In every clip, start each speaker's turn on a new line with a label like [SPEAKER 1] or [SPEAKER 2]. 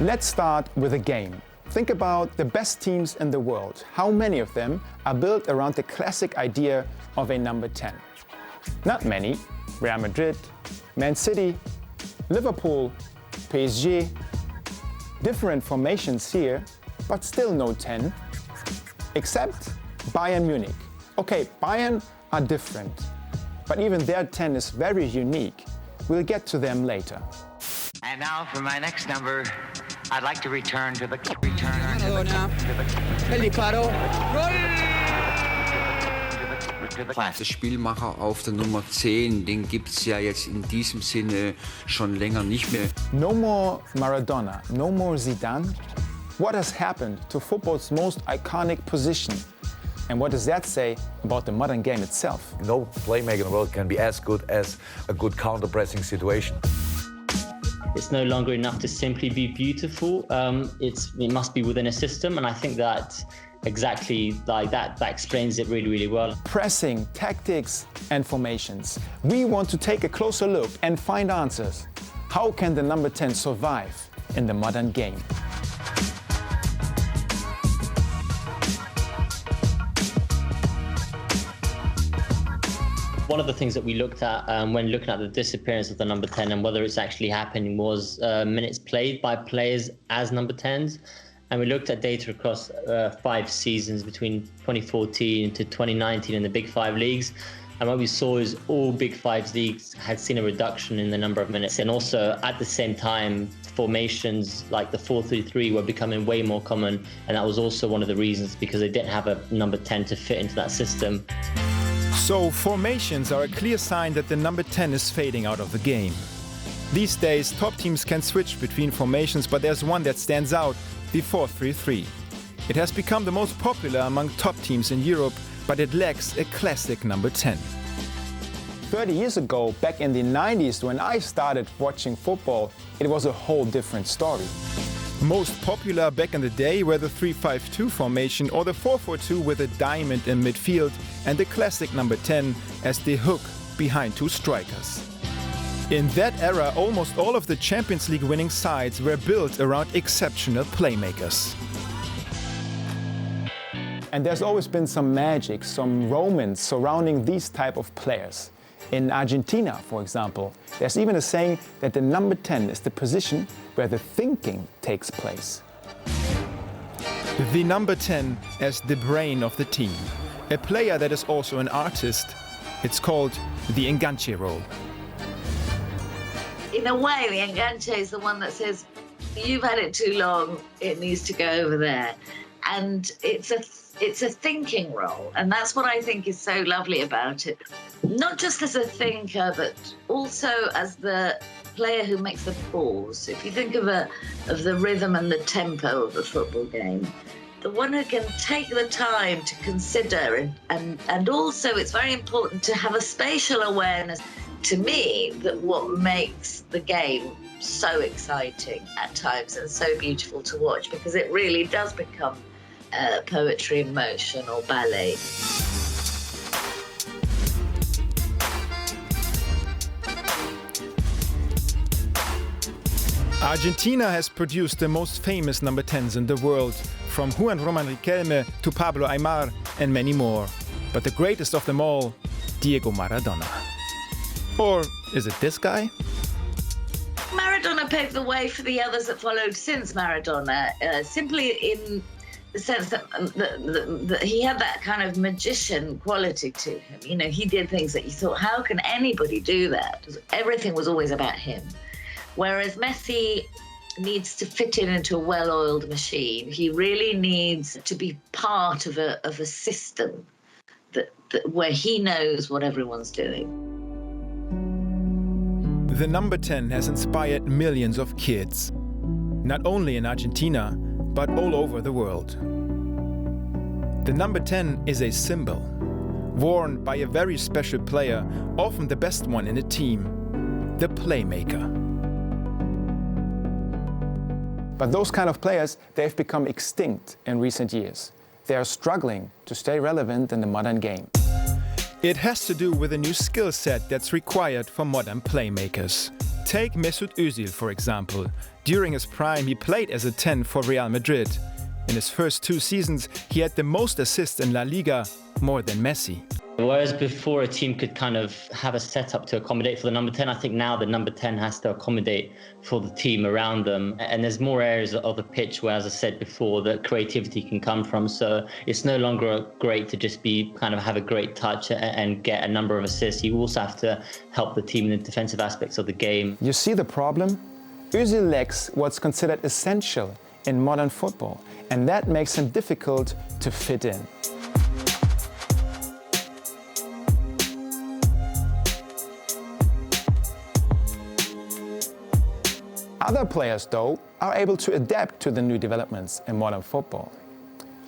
[SPEAKER 1] Let's start with a game. Think about the best teams in the world. How many of them are built around the classic idea of a number 10? Not many. Real Madrid, Man City, Liverpool, PSG. Different formations here, but still no 10. Except Bayern Munich. Okay, Bayern are different, but even their 10 is very unique. We'll get to them later.
[SPEAKER 2] And now for my next number, I'd like to return to the
[SPEAKER 3] Maradona.
[SPEAKER 4] Der Spielmacher auf der Nummer 10, den gibt es ja jetzt in diesem Sinne schon länger nicht mehr.
[SPEAKER 1] No more Maradona, no more Zidane. What has happened to football's most iconic position? And what does that say about the modern game itself?
[SPEAKER 5] No playmaker in the world can be as good as a good counter-pressing situation.
[SPEAKER 6] It's no longer enough to simply be beautiful. It must be within a system, and I think that exactly like that explains it really, really well.
[SPEAKER 1] Pressing, tactics, and formations. We want to take a closer look and find answers. How can the number 10 survive in the modern game?
[SPEAKER 6] One of the things that we looked at when looking at the disappearance of the number 10 and whether it's actually happening was minutes played by players as number 10s. And we looked at data across 5 seasons between 2014 to 2019 in the Big 5 leagues. And what we saw is all Big 5 leagues had seen a reduction in the number of minutes. And also at the same time, formations like the 4-3-3 were becoming way more common. And that was also one of the reasons because they didn't have a number 10 to fit into that system.
[SPEAKER 1] So formations are a clear sign that the number 10 is fading out of the game. These days, top teams can switch between formations, but there's one that stands out, the 4-3-3. It has become the most popular among top teams in Europe, but it lacks a classic number 10. 30 years ago, back in the 90s, when I started watching football, it was a whole different story. Most popular back in the day were the 3-5-2 formation or the 4-4-2 with a diamond in midfield and the classic number 10 as the hook behind 2 strikers. In that era, almost all of the Champions League winning sides were built around exceptional playmakers. And there's always been some magic, some romance surrounding these type of players. In Argentina, for example, there's even a saying that the number 10 is the position where the thinking takes place. The number 10 as the brain of the team. A player that is also an artist. It's called the enganche role.
[SPEAKER 7] In a way, the enganche is the one that says, you've had it too long, it needs to go over there. And it's a thinking role, and that's what I think is so lovely about it. Not just as a thinker, but also as the player who makes the pause. If you think of the rhythm and the tempo of a football game, the one who can take the time to consider and also it's very important to have a spatial awareness. To me, that what makes the game so exciting at times and so beautiful to watch, because it really does become poetry in motion or ballet.
[SPEAKER 1] Argentina has produced the most famous number 10s in the world, from Juan Román Riquelme to Pablo Aimar and many more. But the greatest of them all, Diego Maradona. Or is it this guy?
[SPEAKER 7] Maradona paved the way for the others that followed since Maradona, simply in the sense that he had that kind of magician quality to him. You know, he did things that you thought, how can anybody do that? Everything was always about him. Whereas Messi needs to fit into a well-oiled machine. He really needs to be part of a system that where he knows what everyone's doing.
[SPEAKER 1] The number 10 has inspired millions of kids, not only in Argentina, but all over the world. The number 10 is a symbol, worn by a very special player, often the best one in a team, the playmaker. But those kind of players, they've become extinct in recent years. They are struggling to stay relevant in the modern game. It has to do with a new skill set that's required for modern playmakers. Take Mesut Özil, for example. During his prime, he played as a 10 for Real Madrid. In his first 2 seasons, he had the most assists in La Liga, more than Messi.
[SPEAKER 6] Whereas before a team could kind of have a setup to accommodate for the number 10, I think now the number 10 has to accommodate for the team around them. And there's more areas of the pitch where, as I said before, that creativity can come from. So it's no longer great to just be kind of have a great touch and get a number of assists. You also have to help the team in the defensive aspects of the game.
[SPEAKER 1] You see the problem? Özil lacks what's considered essential in modern football, and that makes him difficult to fit in. Other players, though, are able to adapt to the new developments in modern football.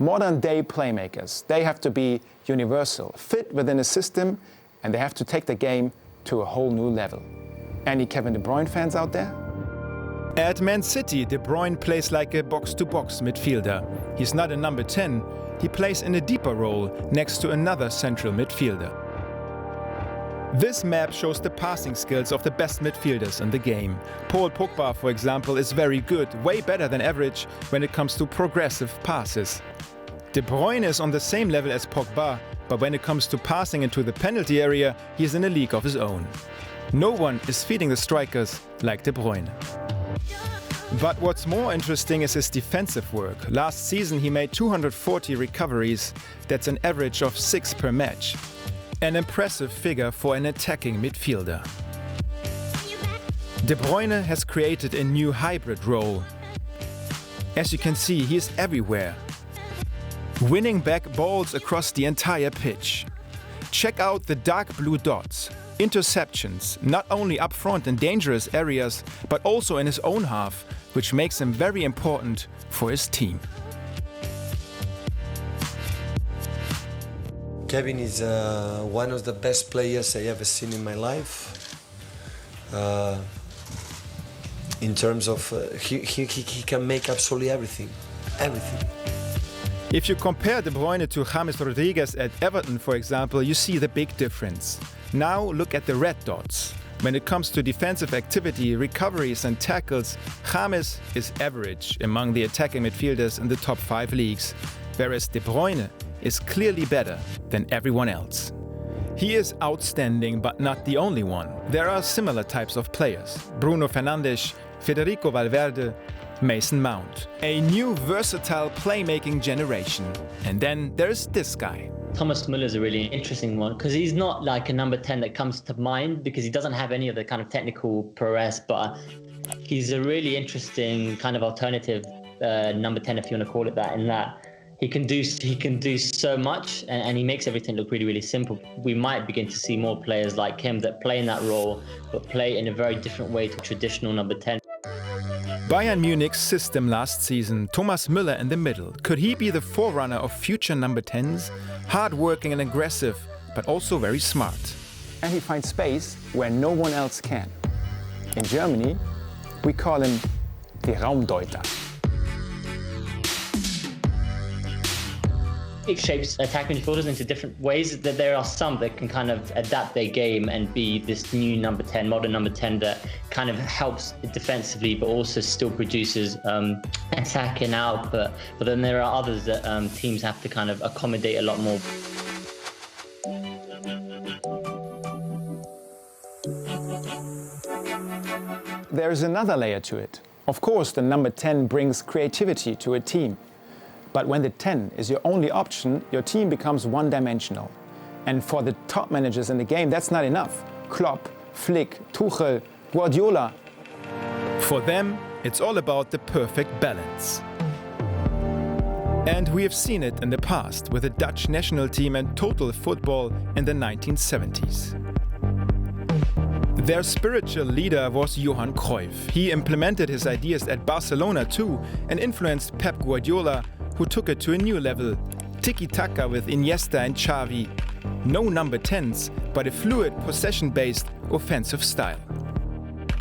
[SPEAKER 1] Modern-day playmakers, they have to be universal, fit within a system, and they have to take the game to a whole new level. Any Kevin De Bruyne fans out there? At Man City, De Bruyne plays like a box-to-box midfielder. He's not a number 10, he plays in a deeper role next to another central midfielder. This map shows the passing skills of the best midfielders in the game. Paul Pogba, for example, is very good, way better than average when it comes to progressive passes. De Bruyne is on the same level as Pogba, but when it comes to passing into the penalty area, he is in a league of his own. No one is feeding the strikers like De Bruyne. But what's more interesting is his defensive work. Last season he made 240 recoveries, that's an average of 6 per match. An impressive figure for an attacking midfielder. De Bruyne has created a new hybrid role. As you can see, he is everywhere, winning back balls across the entire pitch. Check out the dark blue dots. Interceptions, not only up front in dangerous areas, but also in his own half, which makes him very important for his team.
[SPEAKER 3] Kevin is one of the best players I ever seen in my life. In terms of he can make absolutely everything.
[SPEAKER 1] If you compare De Bruyne to James Rodriguez at Everton, for example, you see the big difference. Now look at the red dots. When it comes to defensive activity, recoveries and tackles, James is average among the attacking midfielders in the top 5 leagues, whereas De Bruyne is clearly better than everyone else. He is outstanding, but not the only one. There are similar types of players: Bruno Fernandes, Federico Valverde, Mason Mount. A new versatile playmaking generation. And then there's this guy.
[SPEAKER 6] Thomas Müller is a really interesting one because he's not like a number 10 that comes to mind because he doesn't have any of the kind of technical prowess, but he's a really interesting kind of alternative number 10, if you want to call it that, in that he can do so much and he makes everything look really, really simple. We might begin to see more players like him that play in that role, but play in a very different way to traditional number 10.
[SPEAKER 1] Bayern Munich's system last season, Thomas Müller in the middle. Could he be the forerunner of future number 10s? Hard-working and aggressive, but also very smart. And he finds space where no one else can. In Germany, we call him the Raumdeuter.
[SPEAKER 6] It shapes attacking midfielders into different ways. That there are some that can kind of adapt their game and be this new number 10, modern number 10 that kind of helps defensively, but also still produces attacking output. But then there are others that teams have to kind of accommodate a lot more.
[SPEAKER 1] There is another layer to it. Of course, the number 10 brings creativity to a team. But when the 10 is your only option, your team becomes one-dimensional. And for the top managers in the game, that's not enough. Klopp, Flick, Tuchel, Guardiola. For them, it's all about the perfect balance. And we have seen it in the past with the Dutch national team and total football in the 1970s. Their spiritual leader was Johan Cruyff. He implemented his ideas at Barcelona too and influenced Pep Guardiola, who took it to a new level. Tiki-taka with Iniesta and Xavi. No number 10s, but a fluid, possession-based offensive style.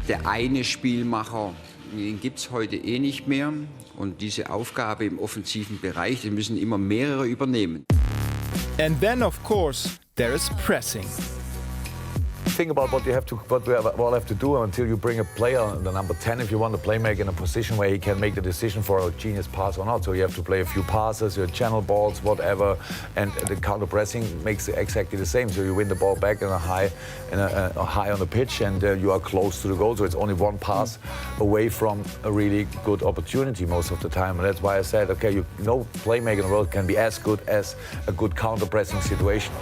[SPEAKER 4] Der eine Spielmacher, den gibt es heute eh nicht mehr. Und diese Aufgabe im offensiven Bereich, die müssen immer mehrere übernehmen.
[SPEAKER 1] And then, of course, there is pressing.
[SPEAKER 5] think about what we all have to do until you bring a player, the number 10, if you want to playmaker in a position where he can make the decision for a genius pass or not. So you have to play a few passes, your channel balls, whatever, and the counter pressing makes it exactly the same. So you win the ball back in a high on the pitch, and you are close to the goal. So it's only one pass away from a really good opportunity most of the time. And that's why I said, okay, no playmaker in the world can be as good as a good counter pressing situation.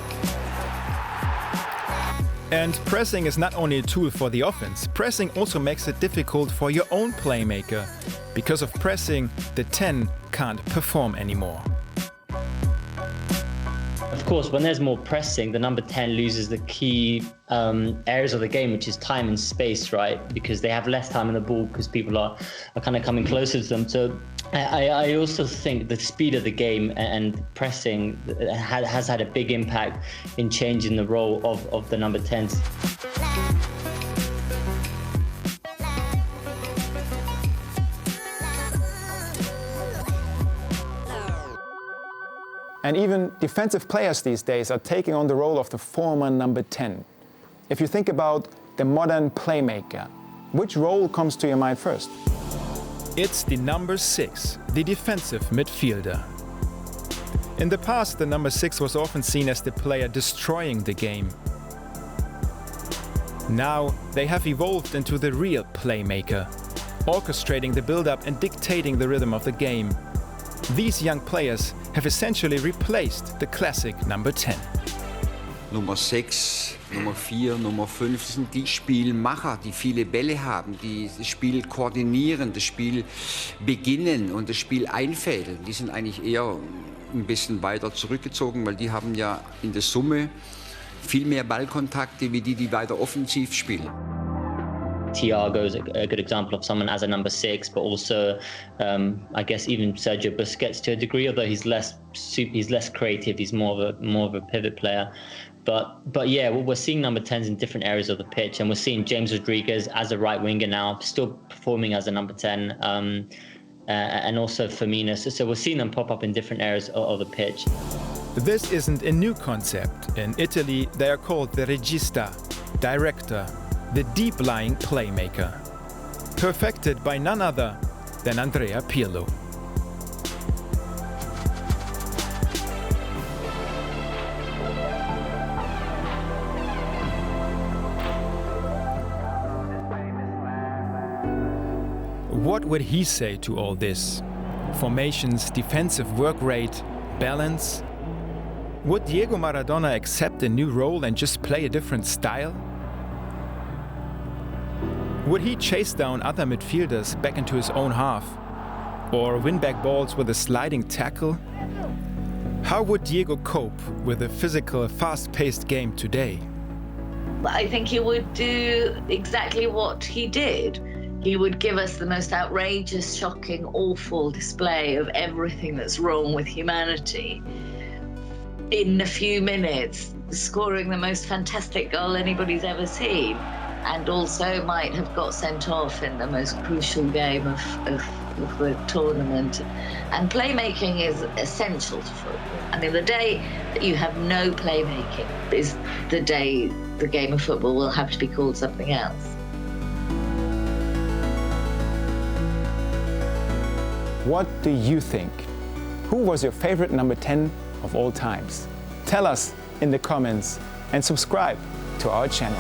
[SPEAKER 1] And pressing is not only a tool for the offense, pressing also makes it difficult for your own playmaker. Because of pressing, the 10 can't perform anymore.
[SPEAKER 6] Of course, when there's more pressing, the number 10 loses the key areas of the game, which is time and space, right? Because they have less time on the ball because people are kind of coming closer to them. So I also think the speed of the game and pressing has had a big impact in changing the role of the number 10s.
[SPEAKER 1] And even defensive players these days are taking on the role of the former number 10. If you think about the modern playmaker, which role comes to your mind first? It's the number 6, the defensive midfielder. In the past, the number 6 was often seen as the player destroying the game. Now, they have evolved into the real playmaker, orchestrating the build-up and dictating the rhythm of the game. These young players have essentially replaced the classic number 10.
[SPEAKER 4] Nummer 6, Nummer 4, Nummer 5 sind die Spielmacher, die viele Bälle haben, die das Spiel koordinieren, das Spiel beginnen und das Spiel einfädeln. Die sind eigentlich eher ein bisschen weiter zurückgezogen, weil die haben ja in der Summe viel mehr Ballkontakte wie die weiter offensiv spielen.
[SPEAKER 6] Thiago is a good example of someone as a number 6, but also I guess even Sergio Busquets to a degree, although he's less creative, he's more of a pivot player. But yeah, we're seeing number 10s in different areas of the pitch, and we're seeing James Rodriguez as a right winger now, still performing as a number 10, and also Firmino. So we're seeing them pop up in different areas of the pitch.
[SPEAKER 1] This isn't a new concept. In Italy, they are called the regista, director, the deep-lying playmaker, perfected by none other than Andrea Pirlo. What would he say to all this? Formations, defensive work rate, balance? Would Diego Maradona accept a new role and just play a different style? Would he chase down other midfielders back into his own half? Or win back balls with a sliding tackle? How would Diego cope with a physical, fast-paced game today?
[SPEAKER 7] I think he would do exactly what he did. He would give us the most outrageous, shocking, awful display of everything that's wrong with humanity in a few minutes, scoring the most fantastic goal anybody's ever seen, and also might have got sent off in the most crucial game of the tournament. And playmaking is essential to football. I mean, the day that you have no playmaking is the day the game of football will have to be called something else.
[SPEAKER 1] What do you think? Who was your favorite number 10 of all times? Tell us in the comments and subscribe to our channel.